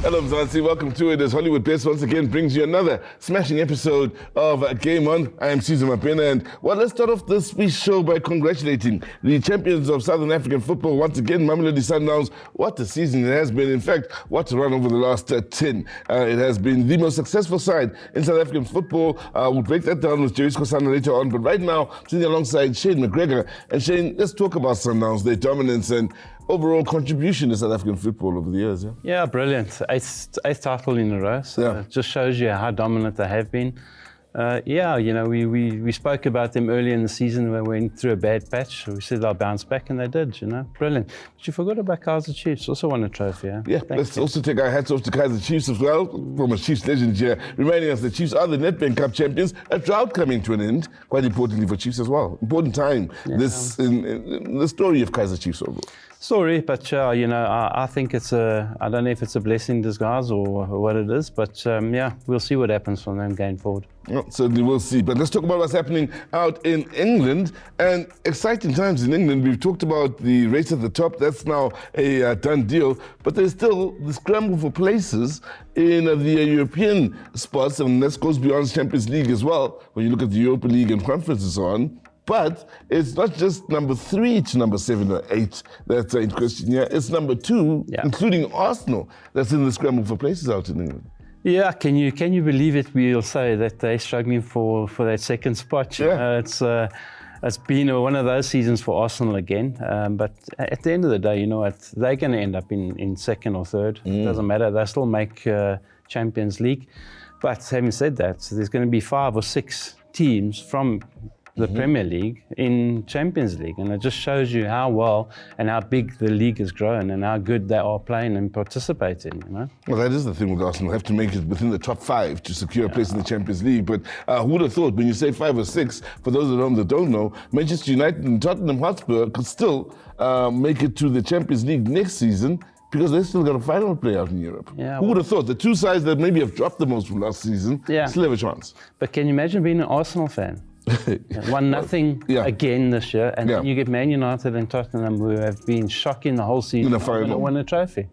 Hello, Mzansi. Welcome to it as Hollywoodbets once again brings you another smashing episode of GameON. I am Caesar Mapena, and well, let's start off this week's show by congratulating the champions of Southern African football once again, Mamelodi Sundowns. What a season it has been. In fact, what a run over the last 10. It has been the most successful side in South African football. We'll break that down with Jerry Skosana later on, but right now, sitting alongside Shane McGregor. And Shane, let's talk about Sundowns, their dominance and overall contribution to South African football over the years. Yeah, brilliant. Eighth title in a row. So it just shows you how dominant they have been. We spoke about them earlier in the season when we went through a bad patch. We said they'll bounce back, and they did, Brilliant. But you forgot about Kaizer Chiefs, also won a trophy, Let's also take our hats off to Kaizer Chiefs as well, from a Chiefs legend here, reminding us the Chiefs are the Nedbank Cup champions, a drought coming to an end, quite importantly for Chiefs as well. Important time, this in the story of Kaizer Chiefs overall. Sorry, but I think I don't know if it's a blessing in disguise or what it is, but we'll see what happens from them going forward. Well, certainly we'll see. But let's talk about what's happening out in England, and exciting times in England. We've talked about the race at the top. That's now a done deal, but there's still the scramble for places in the European spots, and this goes beyond Champions League as well, when you look at the Europa League and Conference and so on. But it's not just number 3 to number 7 or 8 that's in question here. It's number 2, including Arsenal, that's in the scramble for places out in England. Yeah, can you believe it? We'll say that they're struggling for that second spot. It's been one of those seasons for Arsenal again. But at the end of the day, you know what? They're going to end up in second or third. It doesn't matter. They still make Champions League. But having said that, there's going to be 5 or 6 teams from the Premier League in Champions League, and it just shows you how well and how big the league has grown and how good they are playing and participating. Well, that is the thing with Arsenal. They have to make it within the top 5 to secure a place in the Champions League. But who would have thought, when you say 5 or 6, for those at home that don't know, Manchester United and Tottenham Hotspur could still make it to the Champions League next season, because they've still got a final play out in Europe. Who would have thought? The 2 sides that maybe have dropped the most from last season still have a chance. But can you imagine being an Arsenal fan? 1-0 again this year, and then you get Man United and Tottenham, who have been shocking the whole season, in the final, win a trophy.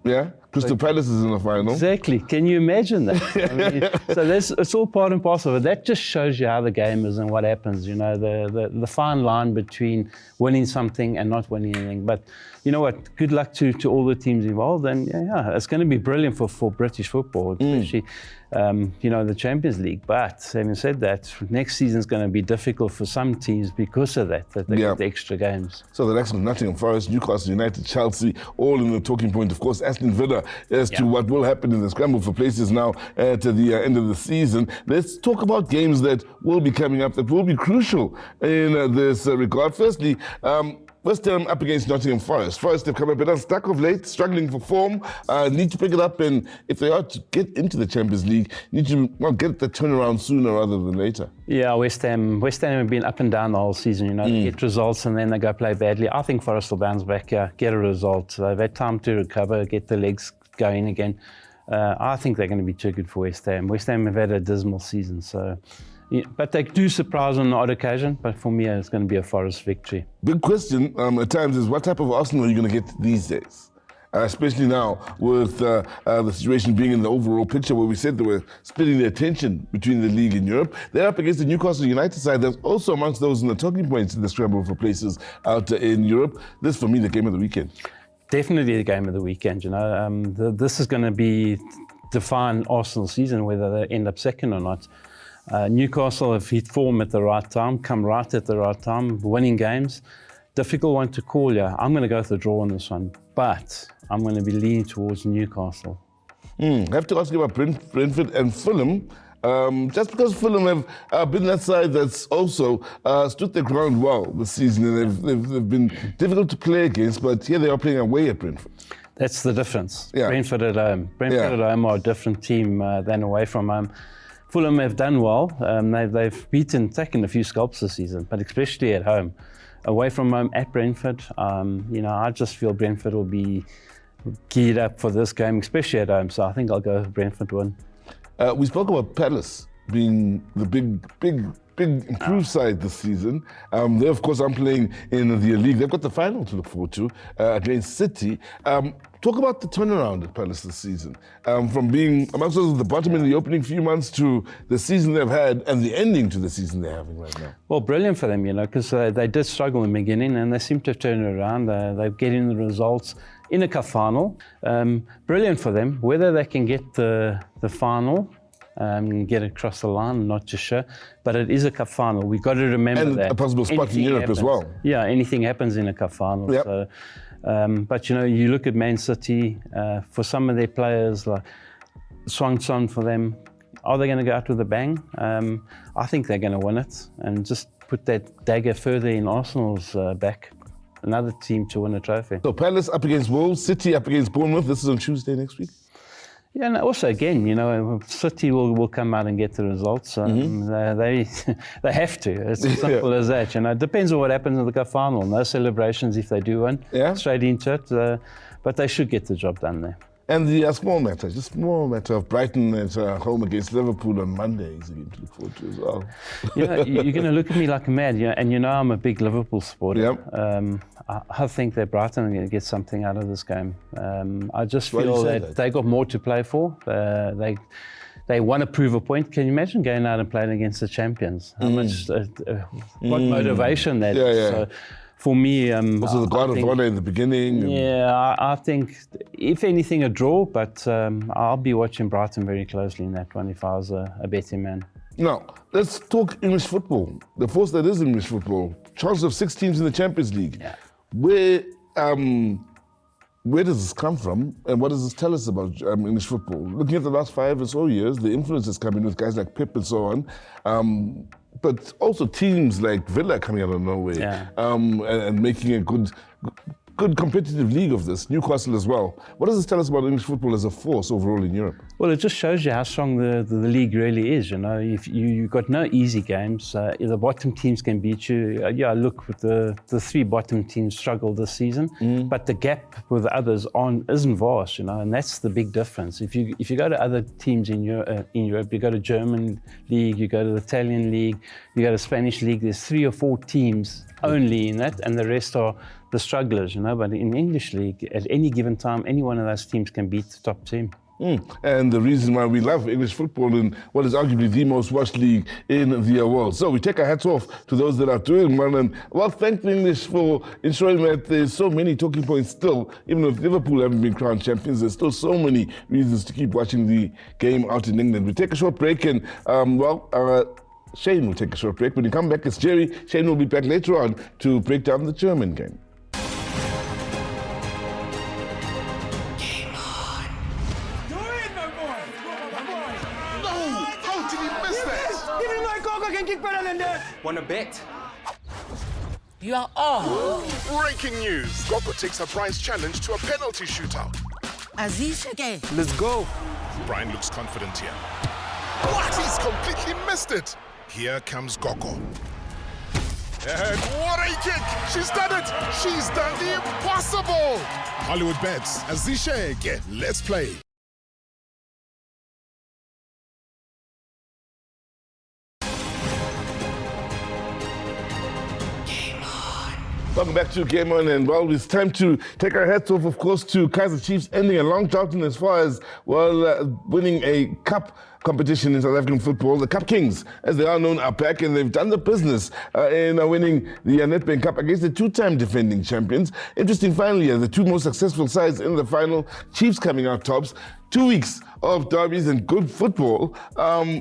Crystal Palace is in the final. Exactly. Can you imagine that? So it's all part and parcel of it. That just shows you how the game is and what happens. The fine line between winning something and not winning anything. But you know what? Good luck to all the teams involved. And it's going to be brilliant for British football, especially the Champions League. But having said that, next season is going to be difficult for some teams because of that they get the extra games. So the likes of Nottingham Forest, Newcastle United, Chelsea, all in the talking point. Of course, Aston Villa as to what will happen in the scramble for places now at the end of the season. Let's talk about games that will be coming up that will be crucial in this regard. Firstly, West Ham up against Nottingham Forest. Forest have come a bit unstuck of late, struggling for form, need to pick it up, and if they are to get into the Champions League, need to get the turnaround sooner rather than later. Yeah, West Ham have been up and down the whole season, They get results and then they go play badly. I think Forest will bounce back, get a result. They've had time to recover, get the legs going again. I think they're going to be too good for West Ham. West Ham have had a dismal season, so... Yeah, but they do surprise on the odd occasion, but for me it's going to be a Forest victory. Big question at times is, what type of Arsenal are you going to get these days? Especially now with the situation being in the overall picture where we said they were splitting their attention between the league and Europe. They're up against the Newcastle United side that's also amongst those in the talking points in the scramble for places out in Europe. This, for me, the game of the weekend. Definitely the game of the weekend, This is going to define Arsenal's season, whether they end up second or not. Newcastle have hit form at the right time, come right at the right time, winning games. Difficult one to call, I'm going to go with the draw on this one, but I'm going to be leaning towards Newcastle. I have to ask you about Brentford and Fulham. Just because Fulham have been that side that's also stood their ground well this season, and they've been difficult to play against, but here they are playing away at Brentford. That's the difference. Brentford at home. Brentford at home are a different team than away from home. Fulham have done well. They've taken a few scalps this season, but especially at home. Away from home at Brentford, I just feel Brentford will be geared up for this game, especially at home. So I think I'll go Brentford win. We spoke about Palace being the big improved side this season. They, of course, are playing in the league. They've got the final to look forward to against City. Talk about the turnaround at Palace this season. From being amongst those at the bottom in the opening few months to the season they've had and the ending to the season they're having right now. Well, brilliant for them, because they did struggle in the beginning and they seem to have turned it around. They're getting the results in a cup final. Brilliant for them. Whether they can get the final, get across the line, not too sure. But it is a cup final. We've got to remember and that. And a possible spot in Europe as well. Yeah, anything happens in a cup final. Yep. So, but, you look at Man City, for some of their players, like Swanson for them, are they going to go out with a bang? I think they're going to win it and just put that dagger further in Arsenal's back. Another team to win a trophy. So Palace up against Wolves, City up against Bournemouth. This is on Tuesday next week. Yeah, and also again, City will come out and get the results. They have to. It's as simple as that. It depends on what happens in the cup final. No celebrations if they do win. Yeah. Straight into it. But they should get the job done there. And the small matter of Brighton at home against Liverpool on Monday is a game to look forward to as well. You're going to look at me like a mad, and I'm a big Liverpool supporter. Yep. I think that Brighton are going to get something out of this game. I just feel that they got more to play for. They want to prove a point. Can you imagine going out and playing against the champions? How much, what motivation that is. Yeah. So, for me, also the guard of honor in the beginning. Yeah, I think if anything a draw, but I'll be watching Brighton very closely in that one if I was a betting man. Now, let's talk English football. The force that is English football. Chances of 6 teams in the Champions League. Yeah. Where does this come from, and what does this tell us about English football? Looking at the last 5 or so years, the influence has come in with guys like Pep and so on. But also teams like Villa coming out of nowhere and making a good competitive league of this, Newcastle as well. What does this tell us about English football as a force overall in Europe? Well, it just shows you how strong the league really is. If you've got no easy games, the bottom teams can beat you. Look, the 3 bottom teams struggled this season, but the gap with the others isn't vast, and that's the big difference. If you go to other teams in Europe, you go to German league, you go to the Italian league, you go to Spanish league, there's 3 or 4 teams only in that, and the rest are the strugglers, But in English league, at any given time, any one of those teams can beat the top team. And the reason why we love English football in what is arguably the most watched league in the world. So we take our hats off to those that are doing well, and thank the English for ensuring that there's so many talking points still. Even if Liverpool haven't been crowned champions, there's still so many reasons to keep watching the game out in England. We take a short break and, Shane will take a short break. When you come back, it's Jerry. Shane will be back later on to break down the German game. Wanna bet? You are on. Breaking news. Gogo takes a Brian's challenge to a penalty shootout. Aziz again. Let's go. Brian looks confident here. What? He's completely missed it. Here comes Gogo. And what a kick! She's done it! She's done the impossible! Hollywoodbets, Azishege, let's play. Welcome back to GameON, and it's time to take our hats off, of course, to Kaizer Chiefs ending a long drought in as far as, winning a cup competition in South African football. The Cup Kings, as they are known, are back, and they've done the business in winning the Nedbank Cup against the 2-time defending champions. Interesting, finally, the 2 most successful sides in the final, Chiefs coming out tops. 2 weeks of derbies and good football.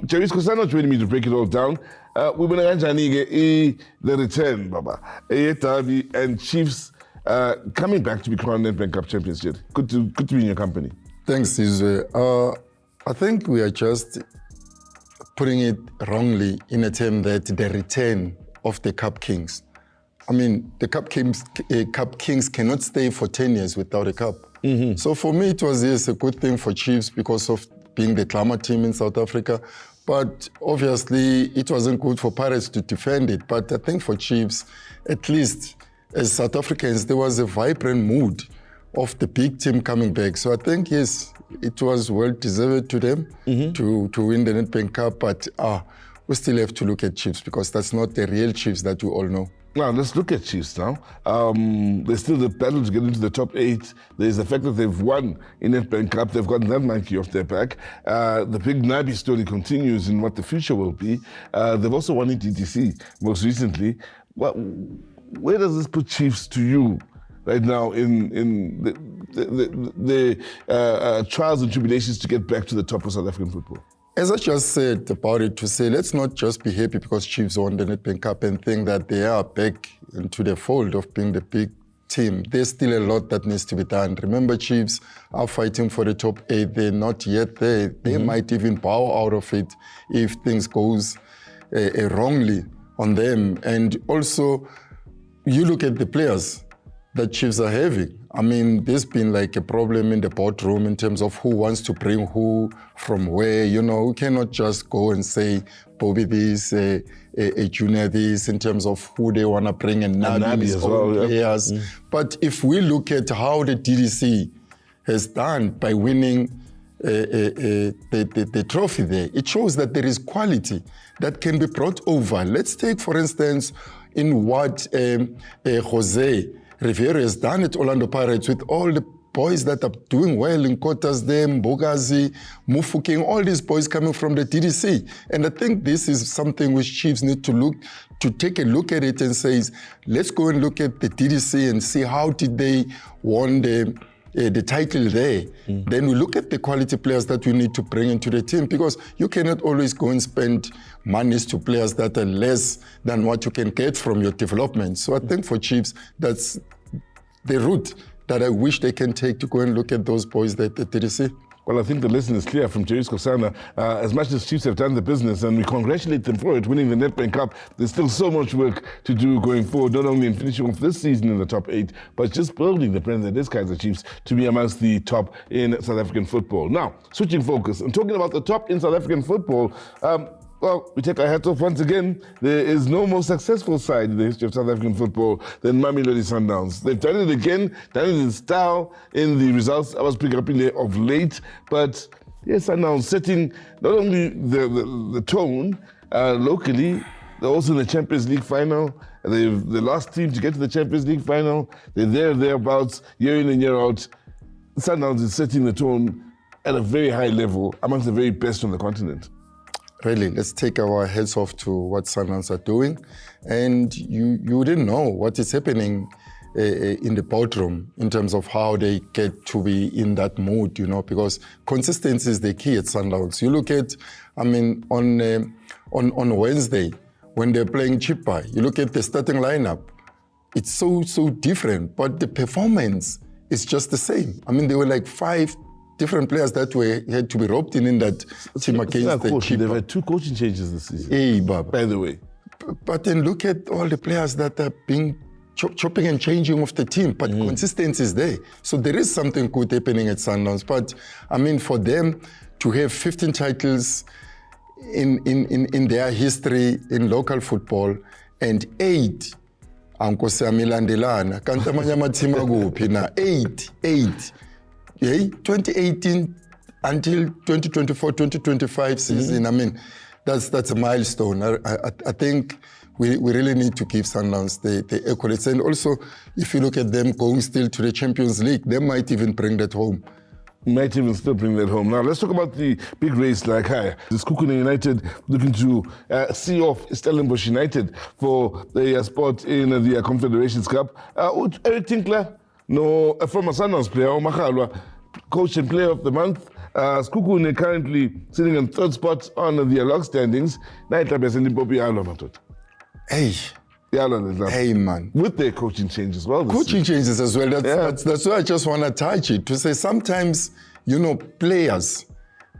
Jerry Skosano joining me to break it all down. We're going to the return, Baba. Derby and Chiefs coming back to be crowned Nedbank Cup champions. Good to be in your company. Thanks, Sizwe. I think we are just putting it wrongly in a term that the return of the Cup Kings. I mean, the Cup Kings cannot stay for 10 years without a cup. Mm-hmm. So for me, it was a good thing for Chiefs because of being the glamour team in South Africa. But obviously, it wasn't good for Pirates to defend it. But I think for Chiefs, at least as South Africans, there was a vibrant mood of the big team coming back. So I think, yes, it was well deserved to them to win the Nedbank Cup, but we still have to look at Chiefs because that's not the real Chiefs that we all know. Now, let's look at Chiefs now. There's still the battle to get into the top 8. There's the fact that they've won in Nedbank Cup. They've gotten that monkey off their back. The big Nabi story continues in what the future will be. They've also won in DTC most recently. Where does this put Chiefs to you right now in the trials and tribulations to get back to the top of South African football? As I just said about it, to say let's not just be happy because Chiefs won the Nedbank Cup and think that they are back into the fold of being the big team. There's still a lot that needs to be done. Remember, Chiefs are fighting for the top 8. They're not yet there. They might even bow out of it if things goes wrongly on them. And also, you look at the players that Chiefs are having. I mean, there's been like a problem in the boardroom in terms of who wants to bring who from where. You know, we cannot just go and say Bobby this, a Junior this, in terms of who they want to bring and Nabi as well. Players. But if we look at how the DDC has done by winning the trophy there, it shows that there is quality that can be brought over. Let's take, for instance, in what Jose Riviera has done at Orlando Pirates with all the boys that are doing well in Kotas there, Mbogazi, Mufukeng, all these boys coming from the DDC. And I think this is something which Chiefs need to take a look at it and say, let's go and look at the DDC and see how did they won the title there. Then we look at the quality players that we need to bring into the team because you cannot always go and spend monies to players that are less than what you can get from your development. So I think for Chiefs, that's the route that I wish they can take to go and look at those boys that the DDC. Well, I think the lesson is clear from Jerry Skosana. As much as Chiefs have done the business, and we congratulate them for it, winning the Nedbank Cup, there's still so much work to do going forward, not only in finishing off this season in the top 8, but just building the brand that is Kaizer Chiefs to be amongst the top in South African football. Now, switching focus and talking about the top in South African football, well, we take our hats off once again. There is no more successful side in the history of South African football than Mamelodi Sundowns. They've done it again, done it in style in the results I was picking up in there of late. But yes, Sundowns setting not only the tone locally, they're also in the Champions League final. They're the last team to get to the Champions League final. They're thereabouts, year in and year out. Sundowns is setting the tone at a very high level amongst the very best on the continent. Really, let's take our heads off to what Sundowns are doing. And you didn't know what is happening in the boardroom in terms of how they get to be in that mood, you know, because consistency is the key at Sundowns. You look at, I mean, on Wednesday, when they're playing Chippa, you look at the starting lineup, it's so different, but the performance is just the same. I mean, there were like 5 different players that had to be roped in that team against the Chippa. They've had 2 coaching changes this season. Hey, Baba. By the way. But then look at all the players that are being chopping and changing of the team, but consistency is there. So there is something good happening at Sundowns. But I mean, for them to have 15 titles in their history in local football and 8 ankosamelandelana kanti amanye amathima kuphi na 8 2018 until 2024-2025 season. I mean, that's a milestone. I think we really need to give Sundowns the accolades. And also, if you look at them going still to the Champions League, they might even bring that home. Might even still bring that home. Now, let's talk about the big race like higher. This Kukune United looking to see off Stellenbosch United for the spot in the Confederations Cup. Eric Tinkler, no, a former Sundowns player, Omakhalwa, coach and player of the month. Skukune currently sitting in 3rd spot on the log standings. Hey, man. With their coaching changes as well. Coaching changes as well. That's why I just want to touch it. To say sometimes, you know, players,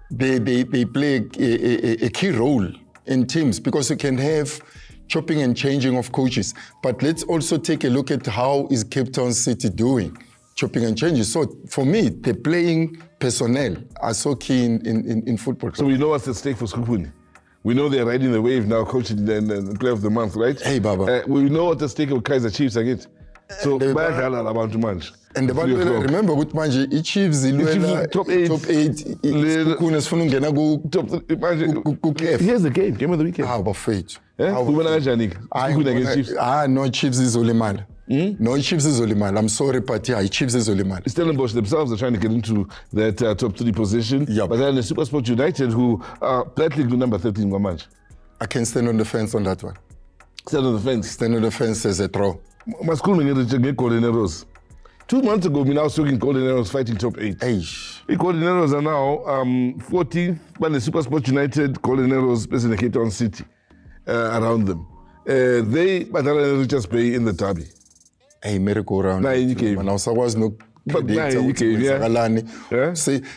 they play a key role in teams because you can have chopping and changing of coaches. But let's also take a look at how is Cape Town City doing, chopping and changing. So for me, the playing personnel are so key in football. So we know what's at stake for Skukune. We know they're riding the wave now, coaching and player of the month, right? Hey, Baba. We know what the stake of Kaizer Chiefs against. So bayadlala abantu manje. And remember with manje iChiefs ilwela top 8 isikhuna sifuna ungena ku Here's the game of the weekend. Bafethu. Ubona kanjani? No Chiefs izolimala. No Chiefs izolimala. I'm sorry but yeah, Chiefs izolimala. Stellenbosch themselves are trying to get into that top 3 position. Yep. But then the SuperSport United who are practically number 13 Manje. I can stand on the fence on that one. Stand on the fence. Stand on the fence as a throw. Maskul mengene Coordinators. 2 months ago, we now talking Coordinators fighting top 8. The Coordinators are now 14th, but the SuperSport United Coordinators based in the Cape Town City around them. They Badala Richards Bay in the derby. Merry-go-round. Now was no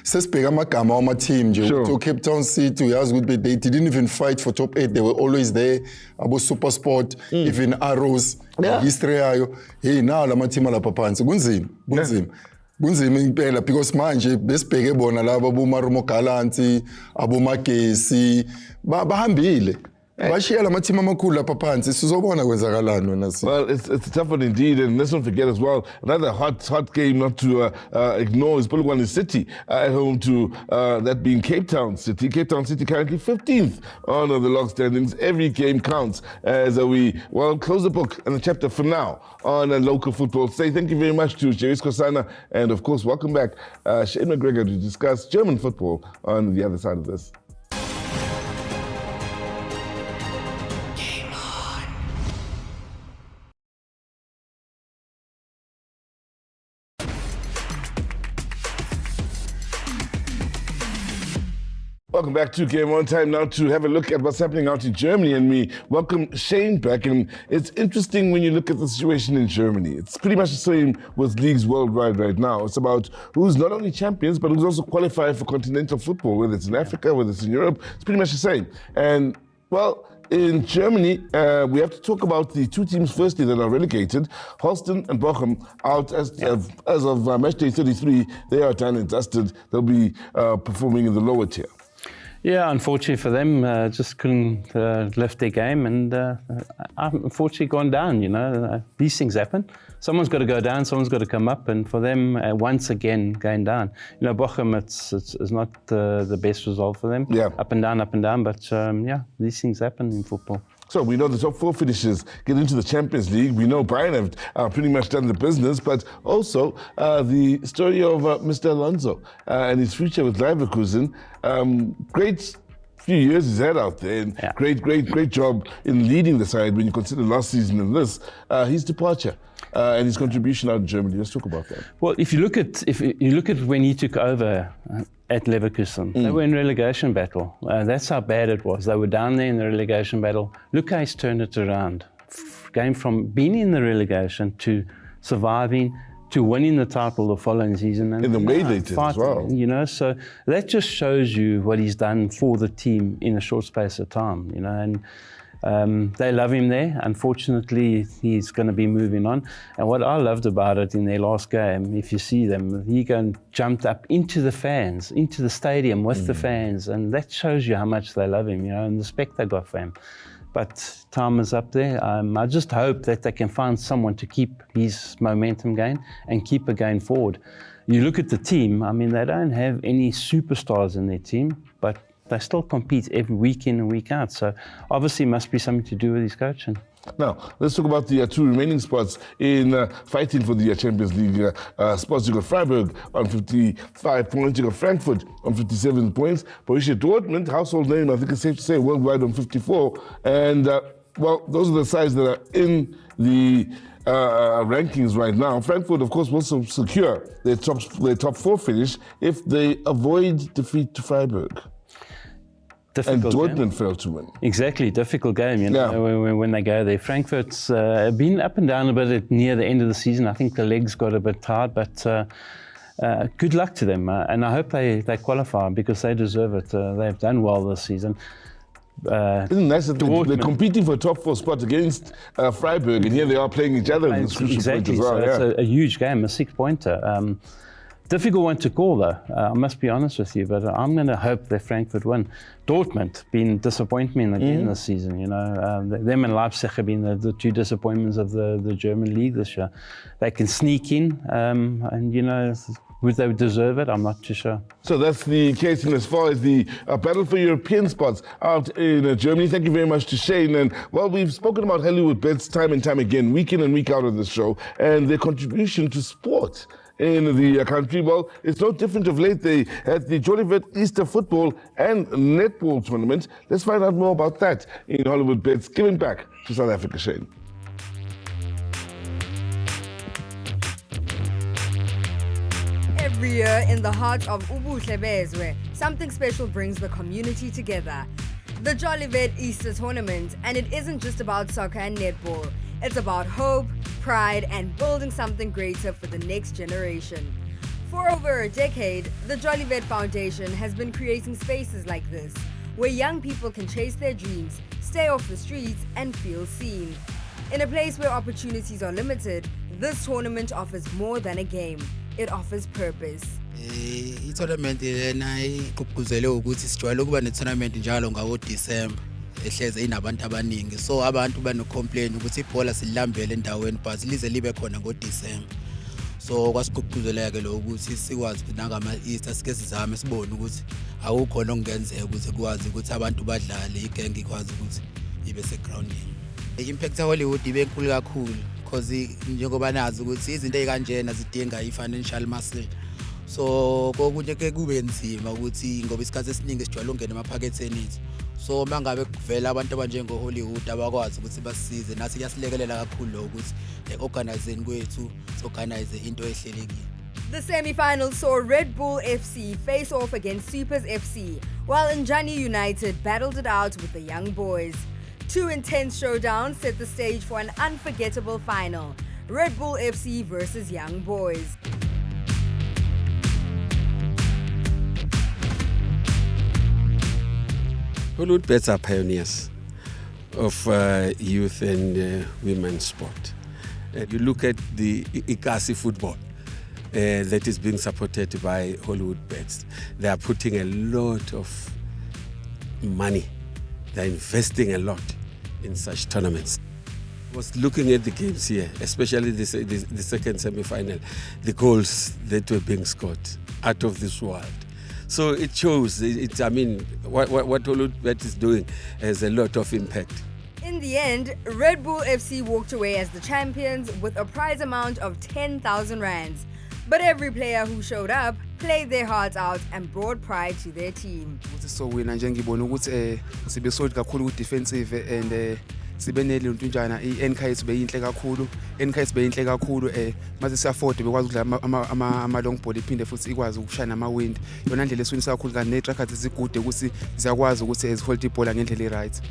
sesibheka amagama wama-team nje to Cape Town City uyazi ukuthi they didn't even fight for top 8. They were always there. Abo SuperSport, even Arrows, history yayo. Hey, now lama-team alapha phansi kunzima impela because manje besibheke bona laba boMarumo Galanti, aboMagesi bahambile. Bashiya lama-team amakhulu lapha phansi sizobona kwenzakalani wena si. Well, it's tough one indeed, and let's not forget as well another hot game not to ignore is Polokwane City at home to that being Cape Town City. Cape Town City currently 15th on the log standings. Every game counts as we close the book and the chapter for now on local football. Say thank you very much to Jeris Kosana and of course welcome back Shane McGregor to discuss German football on the other side of this. Welcome back to Game On. Time now to have a look at what's happening out in Germany, and we welcome Shane back. And it's interesting when you look at the situation in Germany. It's pretty much the same with leagues worldwide right now. It's about who's not only champions, but who's also qualified for continental football, whether it's in Africa, whether it's in Europe. It's pretty much the same. And, well, in Germany, we have to talk about the 2 teams firstly that are relegated. Holstein and Bochum out as of match day 33. They are done and dusted. They'll be performing in the lower tier. Yeah, unfortunately for them, just couldn't lift their game and unfortunately gone down, you know. These things happen. Someone's got to go down, someone's got to come up, and for them, once again, going down. You know, Bochum, it's not the best result for them. Yeah. Up and down, but yeah, these things happen in football. So we know the top 4 finishers get into the Champions League. We know Bayern have pretty much done the business, but also the story of Mr. Alonso and his future with Leverkusen. Great few years he's had out there, and great job in leading the side when you consider last season and this. His departure and his contribution out in Germany. Let's talk about that. Well, if you look at when he took over at Leverkusen, they were in relegation battle. That's how bad it was. They were down there in the relegation battle. Look how he's turned it around. Going from being in the relegation to surviving to winning the title the following season. And in the way they did as well. You know, so that just shows you what he's done for the team in a short space of time, you know, and they love him there. Unfortunately, he's going to be moving on. And what I loved about it in their last game, if you see them, he jumped up into the fans, into the stadium with the fans, and that shows you how much they love him, you know, and the respect they got for him. But time is up there. I just hope that they can find someone to keep his momentum going and keep it going forward. You look at the team, I mean, they don't have any superstars in their team, but they still compete every week in and week out. So obviously it must be something to do with his coaching. Now, let's talk about the 2 remaining spots in fighting for the Champions League spots. You got Freiburg on 55 points. You got Frankfurt on 57 points. Borussia Dortmund, household name, I think it's safe to say, worldwide on 54. And, those are the sides that are in the rankings right now. Frankfurt, of course, will secure their top 4 finish if they avoid defeat to Freiburg. Difficult and Dortmund game. failed to win. Exactly, difficult game, you know, when they go there. Frankfurt's been up and down a bit near the end of the season. I think the legs got a bit tired, but good luck to them. And I hope they qualify because they deserve it. They've done well this season. Isn't it nice that they're competing for a top 4 spot against Freiburg, and here they are playing each other in this crucial point as well. So it's a huge game, a 6-pointer. Difficult one to call, though. I must be honest with you, but I'm going to hope that Frankfurt win. Dortmund been disappointment again this season. You know, them and Leipzig have been the two disappointments of the German league this year. They can sneak in, and you know, would they deserve it? I'm not too sure. So that's the case in as far as the battle for European spots out in Germany. Thank you very much to Shane. And well, we've spoken about Hollywoodbets time and time again, week in and week out of the show, and their contribution to sport in the country. Well, it's no different of late. They had the Jollyvet Easter football and netball tournament. Let's find out more about that in Hollywoodbets. Giving back to South Africa, Shane. Every year, in the heart of Ubuhle Bezwe, something special brings the community together. The Jollyvet Easter Tournament, and it isn't just about soccer and netball. It's about hope, pride, and building something greater for the next generation. For over a decade, the Jollyvet Foundation has been creating spaces like this, where young people can chase their dreams, stay off the streets, and feel seen. In a place where opportunities are limited, this tournament offers more than a game. It offers purpose. I-tournament lena igqugquzele ukuthi sijwayele ukuba ne-tournament njalo ngawo-December ehleze inabantu abaningi, so abantu bano-complain ukuthi ibhola silihambele endaweni but lize libe khona ngo-December. So kwasigqugquzeleke lo ukuthi sikwazi ukuthi nangama-Easter sike sizame sibone ukuthi awukhona okungenzeka ukuthi kwazi ukuthi abantu badlale, igenge ikwazi ukuthi ibe segroundini. I-impact Hollywood ibe enkulu kakhulu because njengoba nazi ukuthi izinto ezikanjena zidinga i-financial muscle. So kokunye ke kube nzima ukuthi ngoba isikhathi esiningi sijwayele ungena emaphaketheni ethu. So mangabe kuvela abantu abanjengo Hollywood abakwazi ukuthi basisize, nathi kuyasilekelela kakhulu lo ukuthi organizing kwethu organize into ehlelekile. The semi-finals saw Red Bull FC face off against Supers FC, while Njani United battled it out with the Young Boys. Two intense showdowns set the stage for an unforgettable final. Red Bull FC versus Young Boys. Hollywoodbets are pioneers of youth and women's sport. You look at the Ikasi football that is being supported by Hollywoodbets. They are putting a lot of money. They're investing a lot in such tournaments. I was looking at the games here, especially the second semi-final, the goals that were being scored out of this world. So it shows, I mean, what Hollywoodbet is doing has a lot of impact. In the end, Red Bull FC walked away as the champions with a prize amount of 10,000 rands. But every player who showed up played their hearts out and brought pride to their team. So wina nje ngibona ukuthi sibe solid kakhulu ku defensive and sibe neluntu njana i-NKS beyinhle kakhulu. NKS beyinhle kakhulu mase siyafford bekwazi ukudlala ama long ball iphinde futhi ikwazi ukushaya ama wind. Yona ndlela eswinisa kakhulu kanti ne trackers zigude ukuthi ziyakwazi ukuthi ezihold ibhola ngendlela right.